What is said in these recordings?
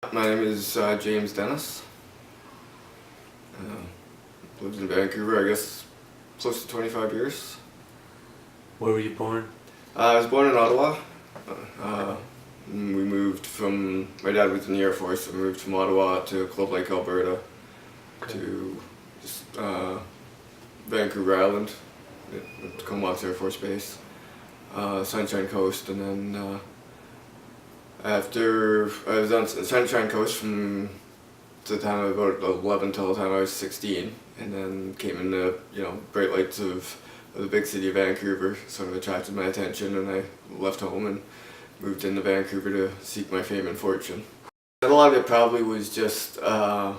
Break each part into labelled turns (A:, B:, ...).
A: My name is James Dennis. Lived in Vancouver, I guess, close to 25 years.
B: Where were you born?
A: I was born in Ottawa. My dad was in the Air Force, so we moved from Ottawa to Club Lake, Alberta, to just, Vancouver Island, at Comox Air Force Base, Sunshine Coast, and then after I was on Sunshine Coast from the time I was about 11 till the time I was 16, and then came in the bright lights of the big city of Vancouver sort of attracted my attention, and I left home and moved into Vancouver to seek my fame and fortune. A lot of it probably was just the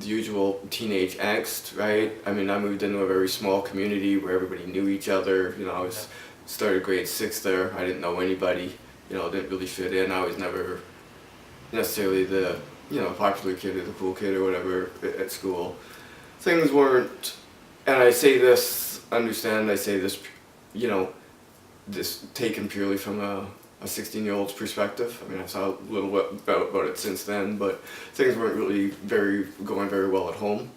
A: usual teenage angst, right? I mean, I moved into a very small community where everybody knew each other. I started grade 6 there. I didn't know anybody. Didn't really fit in. I was never necessarily the popular kid or the cool kid or whatever at school. Things weren't, and I say this this taken purely from a 16-year-old's perspective. I mean, I've thought a little bit about it since then, but things weren't really going very well at home.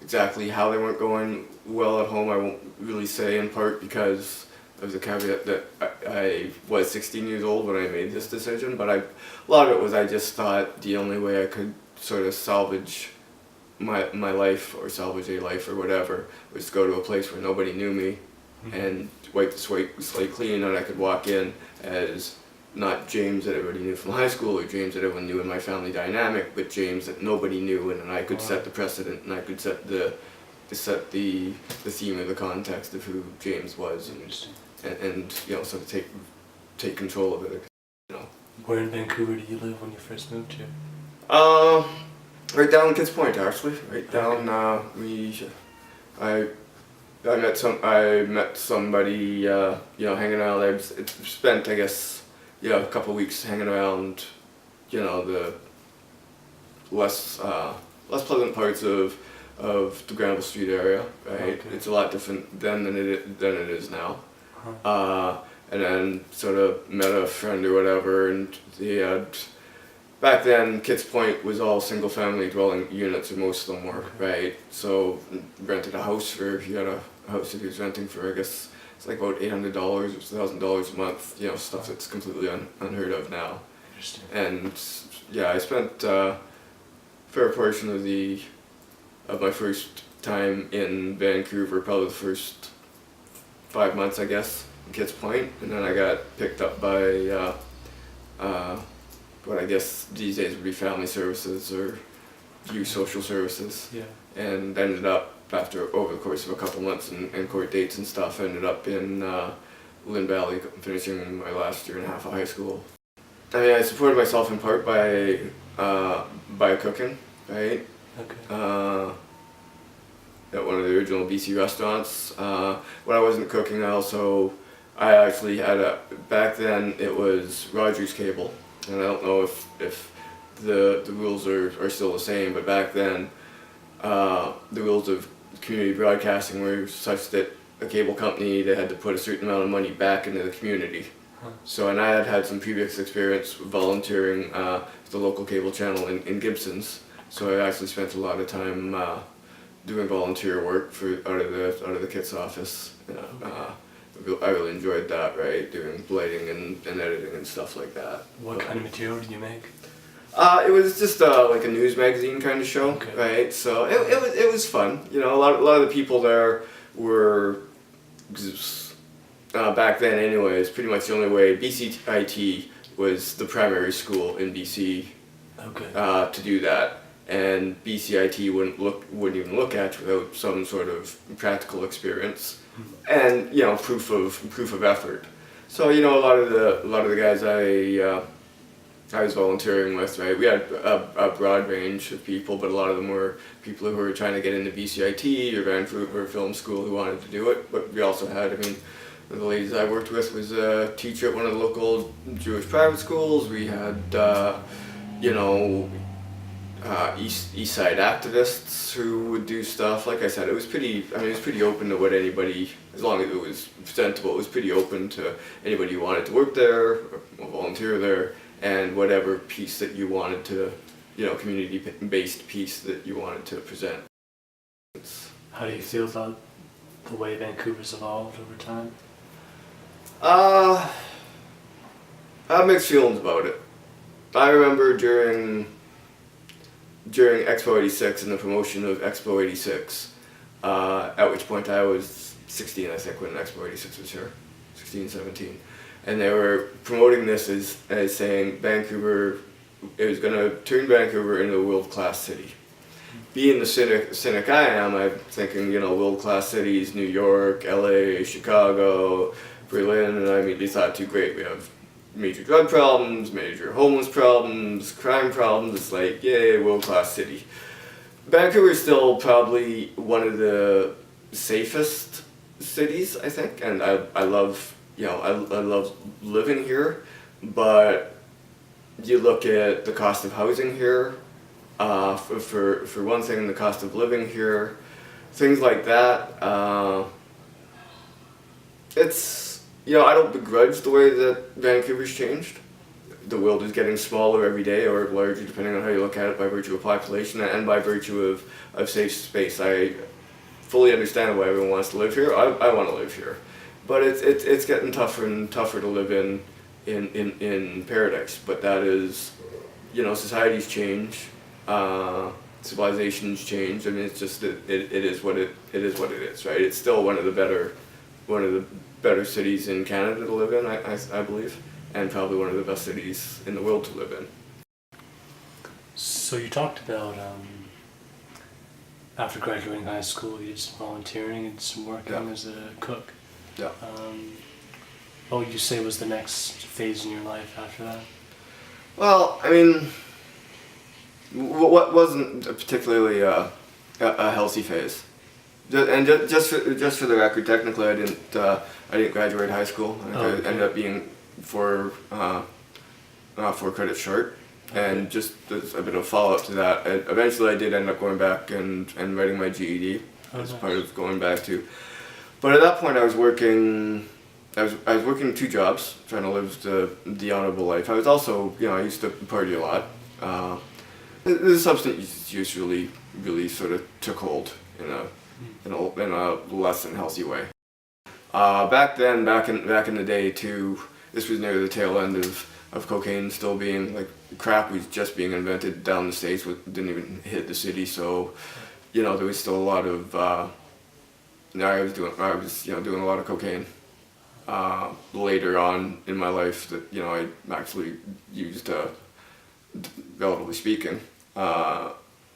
A: Exactly how they weren't going well at home, I won't really say, in part because there's a caveat that I was 16 years old when I made this decision, but a lot of it was I just thought the only way I could sort of salvage my life, or salvage a life or whatever, was to go to a place where nobody knew me and wipe the slate clean, and I could walk in as not James that everybody knew from high school or James that everyone knew in my family dynamic, but James that nobody knew, and I could set the precedent, and I could set the theme or the context of who James was, and sort of take control of it.
B: Where in Vancouver did you live when you first moved here?
A: Right down Kids Point, actually. Right down. I met somebody. Hanging around. I spent, I guess, a couple of weeks hanging around. The less pleasant parts of the Granville Street area. Right. Okay. It's a lot different then than it is now. And then sort of met a friend or whatever, and he had, back then Kids Point was all single family dwelling units, or most of them were, right? So rented a house he had a house that he was renting for, I guess it's like about $800 or $1,000 a month, stuff that's completely unheard of now.
B: Interesting.
A: And yeah, I spent a fair portion of my first time in Vancouver, probably the first 5 months, I guess, in Kids Point, and then I got picked up by what I guess these days would be family services or youth social services.
B: Yeah. And
A: ended up, over the course of a couple months and court dates and stuff, ended up in Lynn Valley, finishing my last year and a half of high school. I mean, I supported myself in part by cooking, right?
B: Okay.
A: At one of the original BC restaurants. When I wasn't cooking, I actually had back then it was Rogers Cable, and I don't know if the rules are still the same, but back then the rules of community broadcasting were such that a cable company, they had to put a certain amount of money back into the community. So, and I had some previous experience volunteering at the local cable channel in Gibsons, so I actually spent a lot of time doing volunteer work out of the kits office. I really enjoyed that, right? Doing lighting and editing and stuff like that.
B: What kind of material did you make?
A: It was just like a news magazine kind of show,
B: okay.
A: Right? So it was fun. A lot of the people there were back then, anyways. Pretty much the only way BCIT was the primary school in BC.
B: Okay.
A: To do that. And BCIT wouldn't even look at without some sort of practical experience and proof of effort. So a lot of the guys I was volunteering with, right, we had a broad range of people, but a lot of them were people who were trying to get into BCIT or Vancouver Film School who wanted to do it. But we also had, one of the ladies I worked with was a teacher at one of the local Jewish private schools. We had East Side activists who would do stuff. Like I said, it was pretty open to what anybody, as long as it was presentable, it was pretty open to anybody who wanted to work there or volunteer there. and whatever piece that you wanted to, community-based piece that you wanted to present.
B: How do you feel about the way Vancouver's evolved over time?
A: I have mixed feelings about it. I remember during Expo 86 and the promotion of Expo 86, at which point I was 16, I think, when Expo 86 was here, 16, 17. And they were promoting this as saying Vancouver, it was going to turn Vancouver into a world-class city. Being the cynic I am, I'm thinking, world-class cities, New York, LA, Chicago, Berlin, and I immediately thought, too great, we have major drug problems, major homeless problems, crime problems. It's like, yay, world-class city. Vancouver is still probably one of the safest cities, I think, and I love, I love living here, but you look at the cost of housing here, for one thing, the cost of living here, things like that. It's, I don't begrudge the way that Vancouver's changed. The world is getting smaller every day, or larger, depending on how you look at it, by virtue of population and by virtue of safe space. I fully understand why everyone wants to live here. I want to live here, but it's getting tougher and tougher to live in paradise. But that is, societies change, civilizations change. I mean, it's just it is what it is what it is, right? It's still one of the better cities in Canada to live in, I believe, and probably one of the best cities in the world to live in.
B: So you talked about after graduating high school, you did some volunteering and some working as a cook.
A: Yeah.
B: What would you say was the next phase in your life after that?
A: Well, I mean, what wasn't particularly a healthy phase. And just for the record, technically, I didn't graduate high school. I ended up being 4 credits short, and just as a bit of follow up to that, eventually I did end up going back and writing my GED as part of going back to. But at that point, I was working 2 jobs, trying to live the honorable life. I was also, I used to party a lot. The substance use really sort of took hold in a less than healthy way. Back in the day too, this was near the tail end of cocaine still being, like, crack was just being invented down the States, didn't even hit the city, so, there was still a lot of, I was doing a lot of cocaine. Later on in my life that, I actually used, relatively speaking,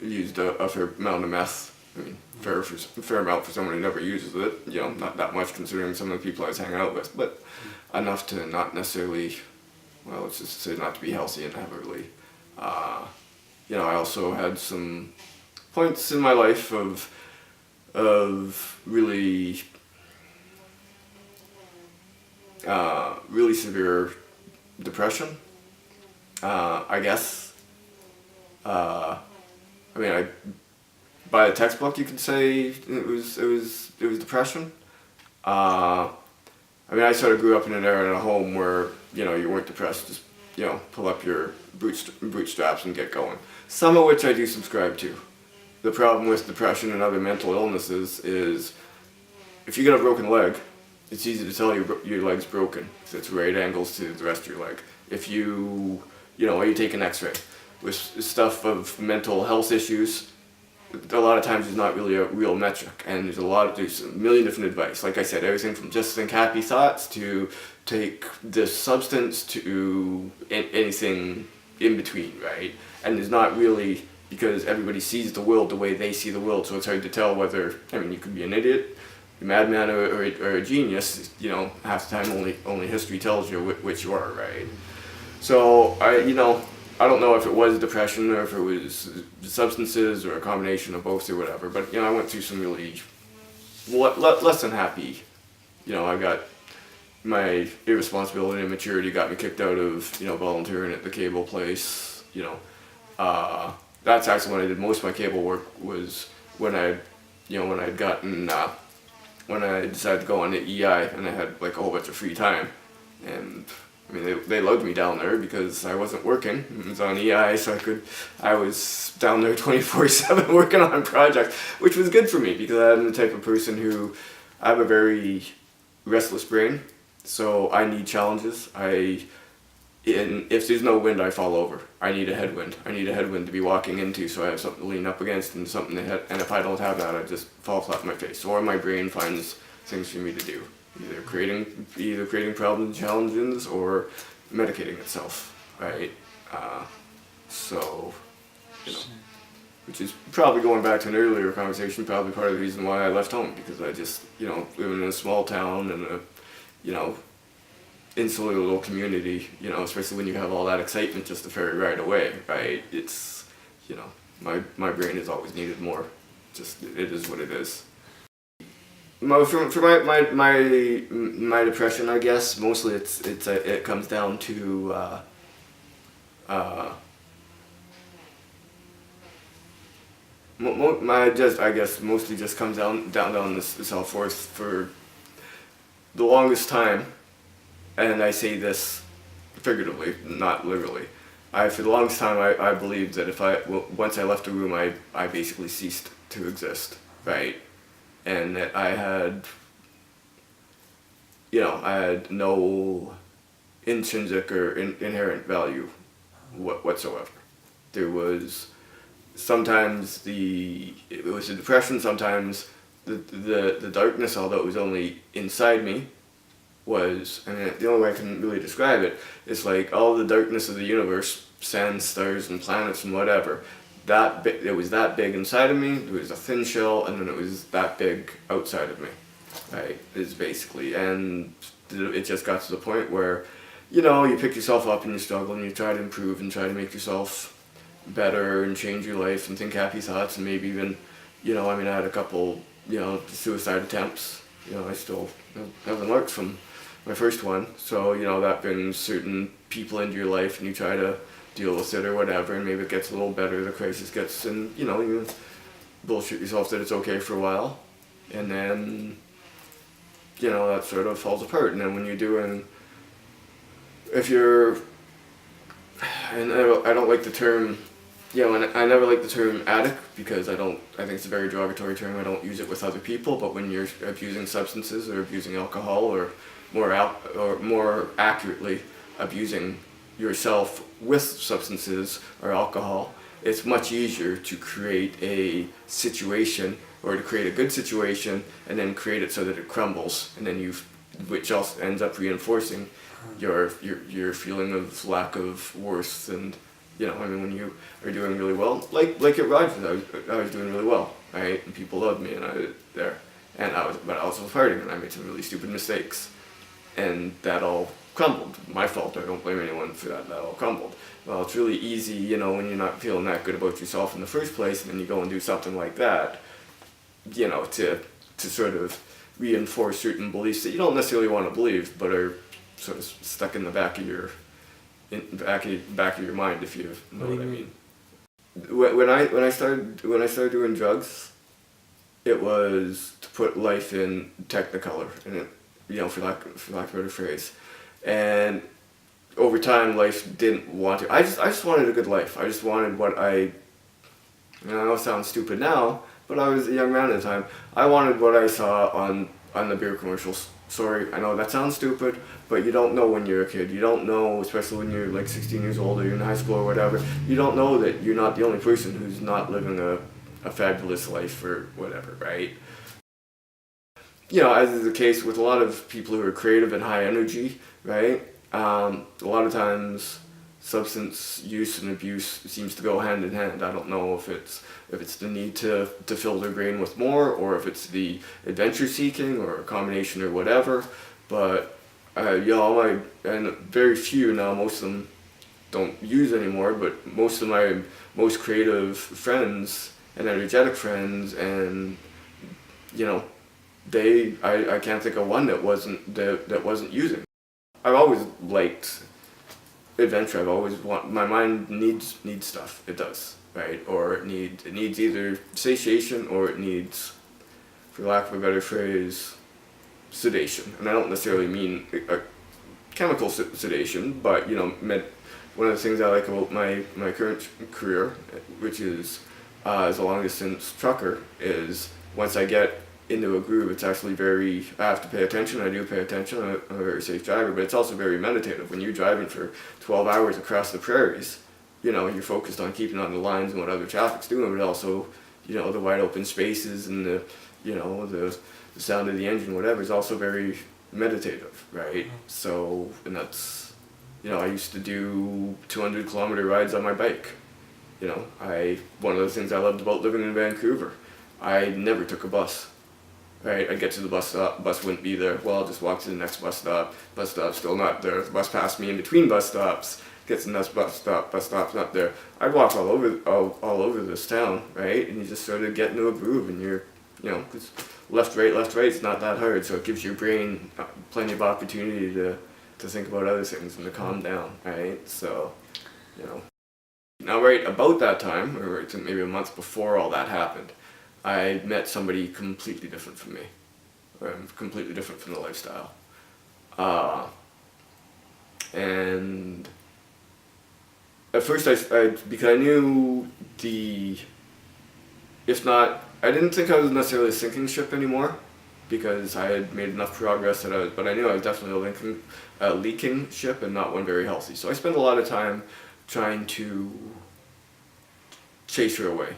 A: used a fair amount of meth. I mean, fair amount for someone who never uses it. Not that much considering some of the people I was hanging out with, but enough to not necessarily, well, let's just say not to be healthy and have a really, I also had some points in my life of really, really severe depression. I guess. By the textbook, you could say it was depression. I sort of grew up in an era in a home where, you weren't depressed, just, pull up your bootstraps and get going. Some of which I do subscribe to. The problem with depression and other mental illnesses is, if you get a broken leg, it's easy to tell your leg's broken, because it's right angles to the rest of your leg. If you take an x-ray with stuff of mental health issues, a lot of times there's not really a real metric, and there's a million different advice. Like I said, everything from just think happy thoughts to take this substance to anything in between, right? And there's not really, because everybody sees the world the way they see the world, so it's hard to tell whether, you could be an idiot, a madman, or a genius. Half the time only history tells you which you are, right? So I don't know if it was depression or if it was substances or a combination of both or whatever, but I went through some really less than happy. I got my irresponsibility and immaturity got me kicked out of volunteering at the cable place. That's actually when I did most of my cable work, was when I decided to go on the EI and I had like a whole bunch of free time, and I mean, they loved me down there because I wasn't working. It was on EI, so I was down there 24/7 working on projects, which was good for me because I'm the type of person who, I have a very restless brain, so I need challenges. If there's no wind, I fall over. I need a headwind. I need a headwind to be walking into, so I have something to lean up against and something and if I don't have that, I just fall flat on my face. Or my brain finds things for me to do. Either creating problems and challenges or medicating itself, right? So, you know, which is probably going back to an earlier conversation, probably part of the reason why I left home, because I just, living in a small town and insular little community, especially when you have all that excitement just to ferry right away, right? It's, my brain has always needed more. Just, it is what it is. For my depression, I guess mostly it comes down to I guess mostly just comes down this self-worth for the longest time, and I say this figuratively, not literally. For the longest time I believed that once I left the room I basically ceased to exist, right? And that I had no intrinsic or inherent value whatsoever. There was sometimes it was a depression, sometimes the darkness, although it was only inside me, the only way I can really describe it is like all the darkness of the universe, suns, stars, and planets and whatever. It was that big inside of me, there was a thin shell, and then it was that big outside of me, right, is basically, and it just got to the point where, you pick yourself up and you struggle and you try to improve and try to make yourself better and change your life and think happy thoughts and maybe even, I had a couple, suicide attempts, I still have the marks from my first one, so, that brings certain people into your life and you try to deal with it or whatever, and maybe it gets a little better, the crisis gets, and you bullshit yourself that it's okay for a while, and then that sort of falls apart. And then when you're doing, and I don't like the term, and I never like the term addict because I think it's a very derogatory term. I don't use it with other people, but when you're abusing substances or abusing alcohol or more accurately abusing yourself with substances or alcohol, it's much easier to create a situation or to create a good situation and then create it so that it crumbles, and then which also ends up reinforcing your feeling of lack of worth. And when you are doing really well, like at Rogers, I was doing really well, right, and people loved me, and I was there, but I was partying and I made some really stupid mistakes, and that all crumbled. My fault, I don't blame anyone for that all crumbled. Well, it's really easy, when you're not feeling that good about yourself in the first place, and then you go and do something like that, to sort of reinforce certain beliefs that you don't necessarily want to believe, but are sort of stuck in the back of your mind, if you know what I mean. When I started doing drugs, it was to put life in Technicolor, and it, for lack of a better phrase. And over time, life didn't want to. I just wanted a good life. I just wanted what I know it sounds stupid now, but I was a young man at the time. I wanted what I saw on the beer commercials. Sorry, I know that sounds stupid, but you don't know when you're a kid. You don't know, especially when you're like 16 years old or you're in high school or whatever, you don't know that you're not the only person who's not living a fabulous life or whatever, right? As is the case with a lot of people who are creative and high energy, right? A lot of times substance use and abuse seems to go hand in hand. I don't know if it's the need to fill their brain with more, or if it's the adventure seeking, or a combination or whatever. But and very few now, most of them don't use anymore, but most of my most creative friends and energetic friends, and I can't think of one that wasn't using. I've always liked adventure. I've always my mind needs stuff. It does, right? Or it needs either satiation, or it needs, for lack of a better phrase, sedation. And I don't necessarily mean chemical sedation, but one of the things I like about my current career, which is as a long distance trucker, is once I get into a groove, it's actually I have to pay attention. I do pay attention. I'm a very safe driver, but it's also very meditative. When you're driving for 12 hours across the prairies, you're focused on keeping on the lines and what other traffic's doing, but also, the wide open spaces and the sound of the engine, whatever, is also very meditative, right? So, and that's, I used to do 200-kilometer rides on my bike. One of the things I loved about living in Vancouver, I never took a bus. Right, I'd get to the bus stop, bus wouldn't be there. Well, I'll just walk to the next bus stop's still not there. The bus passed me in between bus stops, gets to the next bus stop's not there. I'd walk all over this town, right? And you just sort of get into a groove, and you're, cause left, right, it's not that hard, so it gives your brain plenty of opportunity to think about other things and to calm down, right? So, Now right about that time, or maybe a month before all that happened, I met somebody completely different from me, or completely different from the lifestyle. And at first because I knew I didn't think I was necessarily a sinking ship anymore, because I had made enough progress but I knew I was definitely a leaking ship and not one very healthy. So I spent a lot of time trying to chase her away.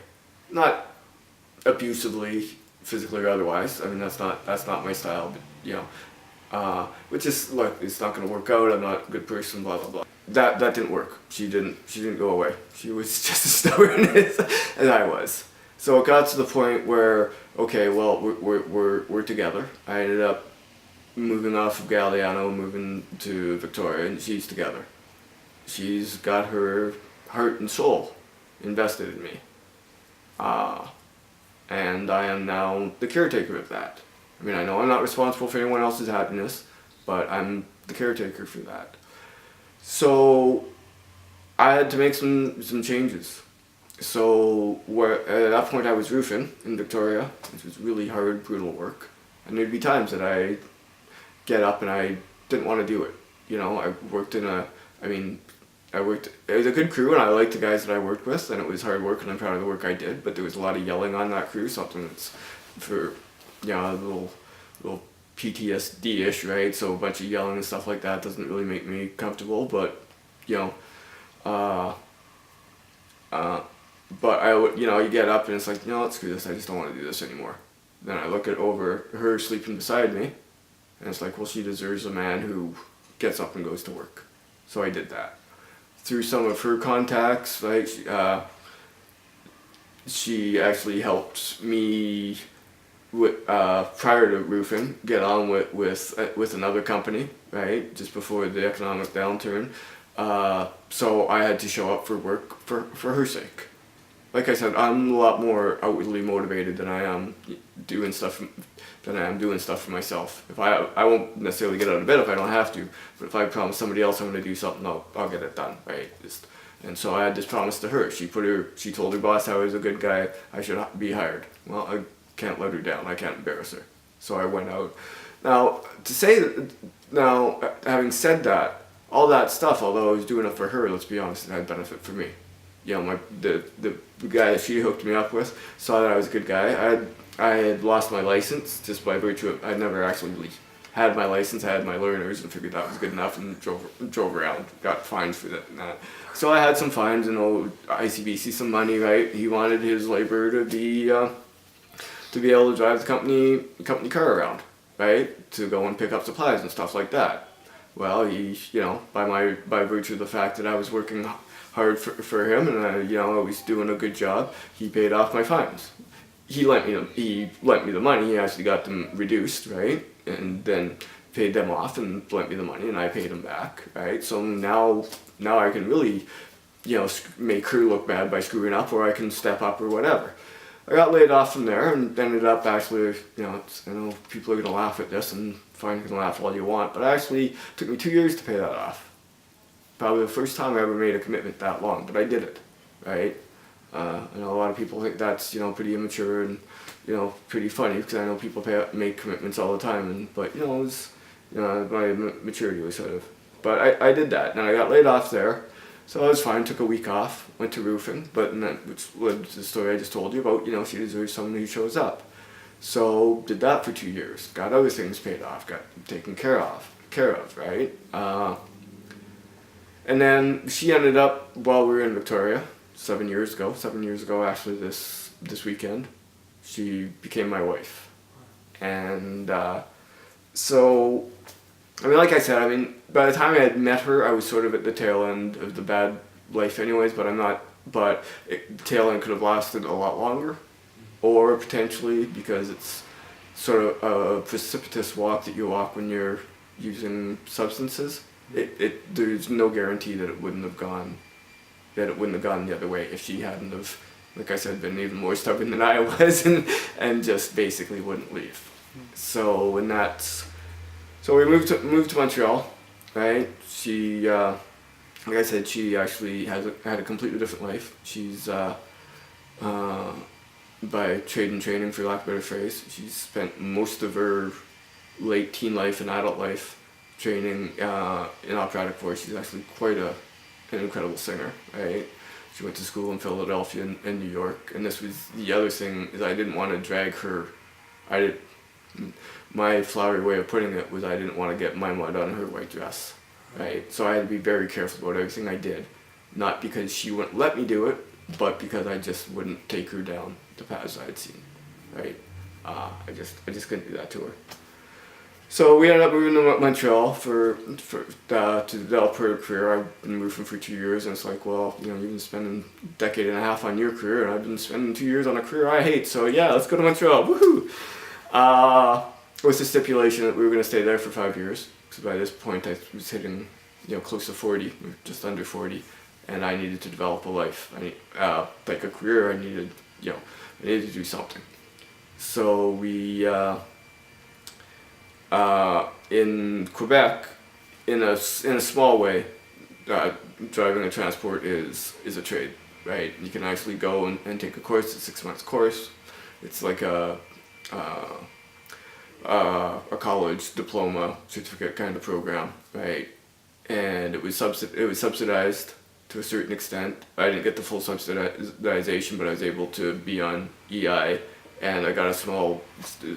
A: Not abusively, physically or otherwise. I mean, that's not my style, but which is, look, it's not going to work out. I'm not a good person. Blah blah blah. That didn't work. She didn't go away. She was just as stubborn as I was. So it got to the point where, okay, well, we're together. I ended up moving off of Galliano, moving to Victoria, and she's together. She's got her heart and soul invested in me. And I am now the caretaker of that. I mean, I know I'm not responsible for anyone else's happiness, but I'm the caretaker for that. So I had to make some changes. So at that point I was roofing in Victoria, which was really hard, brutal work. And there'd be times that I get up and I didn't want to do it. I worked it was a good crew, and I liked the guys that I worked with, and it was hard work, and I'm proud of the work I did, but there was a lot of yelling on that crew, something that's for, a little PTSD-ish, right? So a bunch of yelling and stuff like that doesn't really make me comfortable, but, but I would, you get up and it's like, screw this, I just don't want to do this anymore. Then I look over her sleeping beside me, and it's like, well, she deserves a man who gets up and goes to work. So I did that. Through some of her contacts, like she actually helped me prior to roofing get on with another company, right, just before the economic downturn. So I had to show up for work for her sake. Like I said, I'm a lot more outwardly motivated than I am doing stuff for myself. If I won't necessarily get out of bed if I don't have to, but if I promise somebody else I'm going to do something, I'll get it done, right? And so I had this promise to her. She told her boss I was a good guy, I should be hired. Well, I can't let her down. I can't embarrass her. So I went out. Having said that, all that stuff, although I was doing it for her, let's be honest, it had benefit for me. The guy that she hooked me up with saw that I was a good guy. I had lost my license just by virtue of I'd never actually had my license. I had my learners and figured that was good enough and drove around. Got fines for that and that. So I had some fines and owed ICBC some money. Right, he wanted his labor to be able to drive the company car around, right, to go and pick up supplies and stuff like that. Well, he, by virtue of the fact that I was working hard for him and I was doing a good job, he paid off my fines. He lent me the money. He actually got them reduced, right, and then paid them off and lent me the money, and I paid him back, right. So now I can really, make crew look bad by screwing up, or I can step up or whatever. I got laid off from there and ended up actually, I know people are gonna laugh at this, and fine, you can laugh all you want, but actually took me 2 years to pay that off. Probably the first time I ever made a commitment that long, but I did it, right? I know a lot of people think that's, pretty immature and, pretty funny, because I know people make commitments all the time, but, my maturity was sort of but I did that, and I got laid off there. So I was fine, took a week off, went to roofing, but and that, which led to the story I just told you about, she deserves someone who shows up. So did that for 2 years, got other things paid off, got taken care of, right? And then she ended up, while we were in Victoria, 7 years ago actually this weekend, she became my wife. And so, like I said, by the time I had met her, I was sort of at the tail end of the bad life anyways, but the tail end could have lasted a lot longer, or potentially, because it's sort of a precipitous walk that you walk when you're using substances, there's no guarantee that it wouldn't have gone the other way if she hadn't have, like I said, been even more stubborn than I was and just basically wouldn't leave. So we moved to Montreal, right? She, like I said, she actually had a completely different life. She's by trade and training, for lack of a better phrase, she's spent most of her late teen life and adult life training in operatic voice. She's actually quite an incredible singer, right? She went to school in Philadelphia and New York, and this was the other thing, is I didn't want to drag her. My flowery way of putting it was I didn't want to get my mud on her white dress, right? So I had to be very careful about everything I did, not because she wouldn't let me do it, but because I just wouldn't take her down the paths I'd seen, right? I just couldn't do that to her. So we ended up moving to Montreal to develop her career. I've been roofing for 2 years, and it's like, well, you've been spending a decade and a half on your career, and I've been spending 2 years on a career I hate. So yeah, let's go to Montreal. Woohoo! With the stipulation that we were going to stay there for 5 years, because by this point I was hitting, close to 40, just under 40, and I needed to develop a life. Like a career. I needed to do something. So we. In Quebec, in a small way, driving a transport is a trade, right? You can actually go and take a course, a 6 months course. It's like a college diploma certificate kind of program, right? And it was subsidized to a certain extent. I didn't get the full subsidization, but I was able to be on EI, and I got a small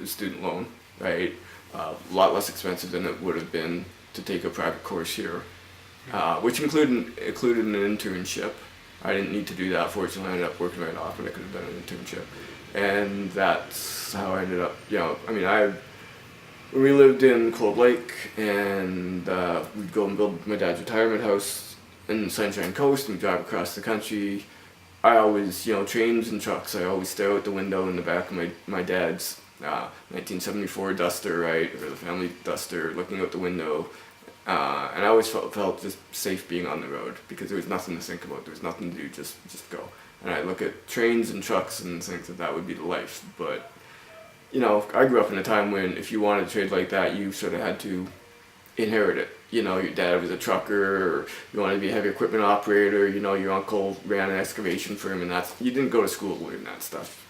A: student loan, right? A lot less expensive than it would have been to take a private course here, which included an internship. I didn't need to do that, fortunately. I ended up working right off, but I could have done an internship. And that's how I ended up, we lived in Cold Lake, and we'd go and build my dad's retirement house in Sunshine Coast, and we'd drive across the country. I always, trains and trucks, I always stare out the window in the back of my dad's 1974 Duster, right, or the family Duster, looking out the window, and I always felt just safe being on the road, because there was nothing to think about, there was nothing to do, just go. And I look at trains and trucks and think that would be the life, but I grew up in a time when if you wanted to trade like that, you sort of had to inherit it. Your dad was a trucker, or you wanted to be a heavy equipment operator, your uncle ran an excavation firm, and you didn't go to school to learn that stuff,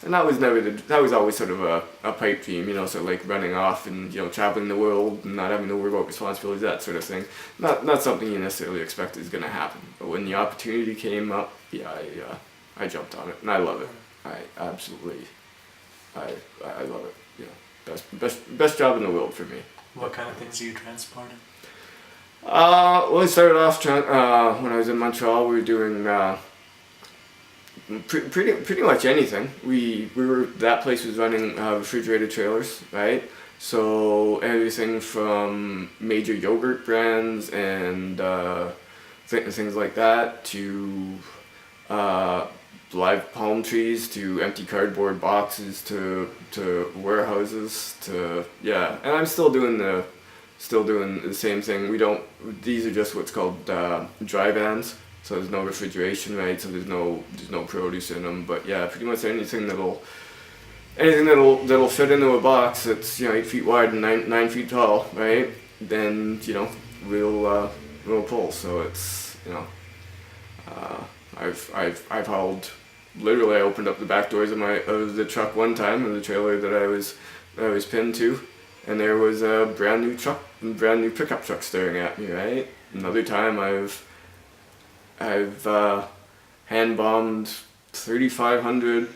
A: And that was always sort of a pipe dream, so like running off and, traveling the world and not having to worry about responsibilities, that sort of thing. Not something you necessarily expect is going to happen. But when the opportunity came up, yeah, I jumped on it, and I love it. I absolutely, I love it. Best job in the world for me.
B: What kind of things are you transporting?
A: Well, I started off when I was in Montreal. We were doing pretty much anything. That place was running refrigerated trailers, right? So everything from major yogurt brands and things like that to live palm trees to empty cardboard boxes to warehouses to and I'm still doing the same thing. These are just what's called dry vans, so there's no refrigeration, right? So there's no produce in them, but yeah, pretty much anything that'll fit into a box that's 8 feet wide and 9 feet tall, right? Then we'll pull. So it's I've hauled. Literally, I opened up the back doors of the truck one time in the trailer that I was pinned to, and there was a brand new pickup truck staring at me, right? Another time I've hand bombed 3,500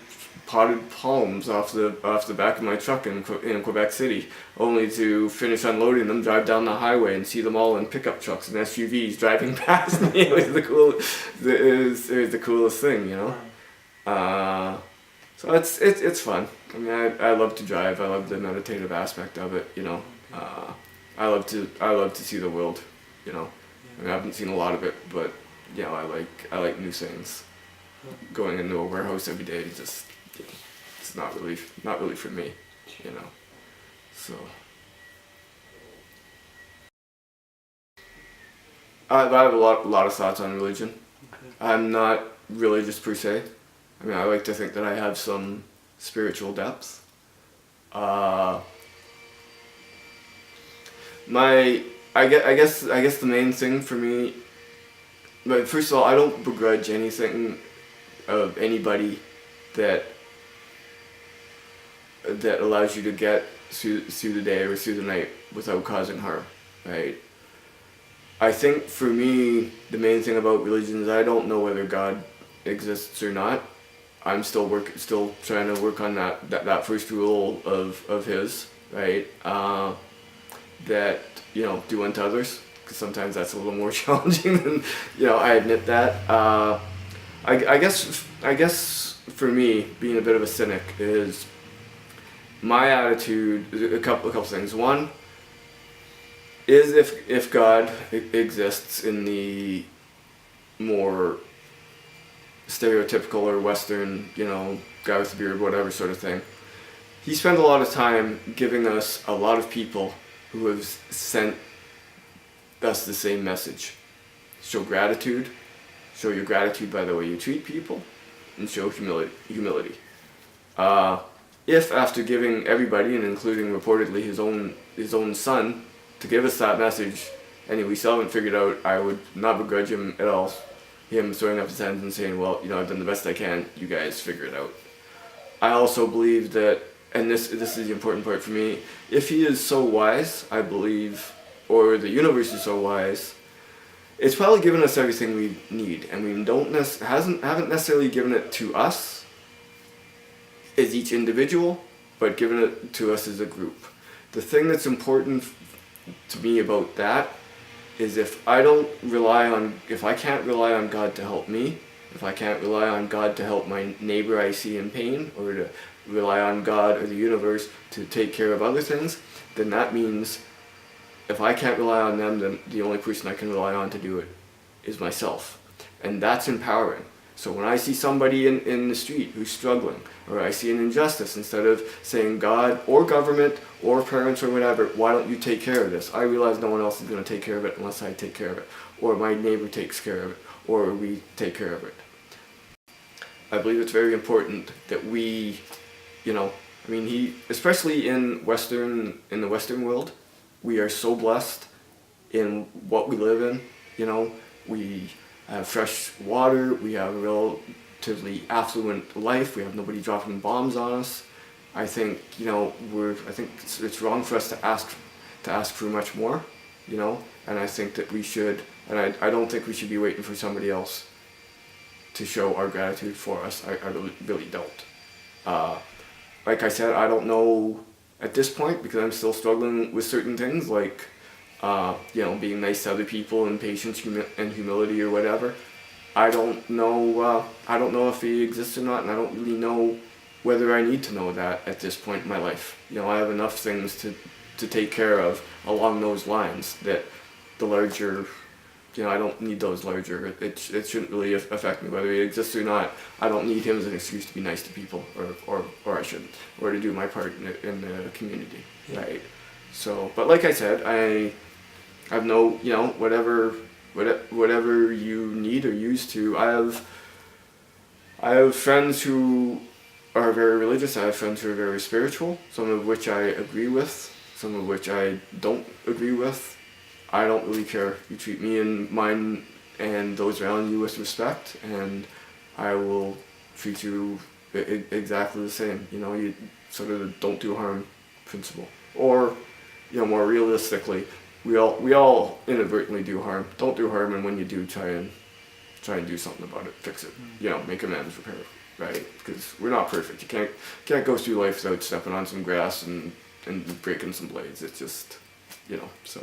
A: potted palms off the back of my truck in Quebec City, only to finish unloading them, drive down the highway, and see them all in pickup trucks and SUVs driving past me. It was the coolest thing, you know. So it's fun. I mean, I love to drive. I love the meditative aspect of it, you know. I love to see the world, you know. I mean, I haven't seen a lot of it, but you know, I like new things. Going into a warehouse every day is just, you know, it's not really for me, you know. So I have a lot of thoughts on religion.
B: Okay.
A: I'm not religious per se. I mean, I like to think that I have some spiritual depth. I guess the main thing for me, but first of all, I don't begrudge anything of anybody that allows you to get through the day or through the night without causing harm, right? I think for me, the main thing about religion is I don't know whether God exists or not. I'm still trying to work on that first rule of his, right? That, you know, do unto others, because sometimes that's a little more challenging than, you know, I admit that. I guess for me, being a bit of a cynic, is my attitude, a couple things. One is if God exists in the more stereotypical or Western, you know, guy with a beard, whatever sort of thing, he spent a lot of time giving us a lot of people who have sent us the same message. Show gratitude. Show your gratitude by the way you treat people, and show humility. If after giving everybody, and including reportedly his own son, to give us that message, and we still haven't figured out, I would not begrudge him at all, him throwing up his hands and saying, well, you know, I've done the best I can, you guys figure it out. I also believe that, and this is the important part for me, if he is so wise, I believe, or the universe is so wise, it's probably given us everything we need, and we haven't necessarily given it to us as each individual, but given it to us as a group. The thing that's important to me about that is if I can't rely on God to help me, if I can't rely on God to help my neighbor I see in pain, or to rely on God or the universe to take care of other things, then that means if I can't rely on them, then the only person I can rely on to do it is myself. And that's empowering. So when I see somebody in the street who's struggling, or I see an injustice, instead of saying God or government or parents or whatever, why don't you take care of this? I realize no one else is going to take care of it unless I take care of it, or my neighbor takes care of it, or we take care of it. I believe it's very important that we, you know, I mean, especially in the Western world, we are so blessed in what we live in. You know, we have fresh water, we have a relatively affluent life, we have nobody dropping bombs on us. I think, you know, I think it's wrong for us to ask for much more, you know, and I think that we should, and I don't think we should be waiting for somebody else to show our gratitude for us. I really don't. Like I said, I don't know at this point, because I'm still struggling with certain things, like, you know, being nice to other people and patience and humility or whatever. I don't know if he exists or not, and I don't really know whether I need to know that at this point in my life. You know, I have enough things to take care of along those lines that the larger, you know, I don't need those larger. It shouldn't really affect me whether he exists or not. I don't need him as an excuse to be nice to people, or I shouldn't, or to do my part in the community, yeah. Right? So, but like I said, I have no, you know, whatever you need or used to. I have friends who are very religious. I have friends who are very spiritual. Some of which I agree with. Some of which I don't agree with. I don't really care. You treat me and mine and those around you with respect, and I will treat you exactly the same. You know, you sort of don't do harm principle. Or more realistically, we all inadvertently do harm. Don't do harm, and when you do, try and do something about it, fix it. Make amends, repair it, right? Because we're not perfect. You can't go through life without stepping on some grass and breaking some blades. It's just, so.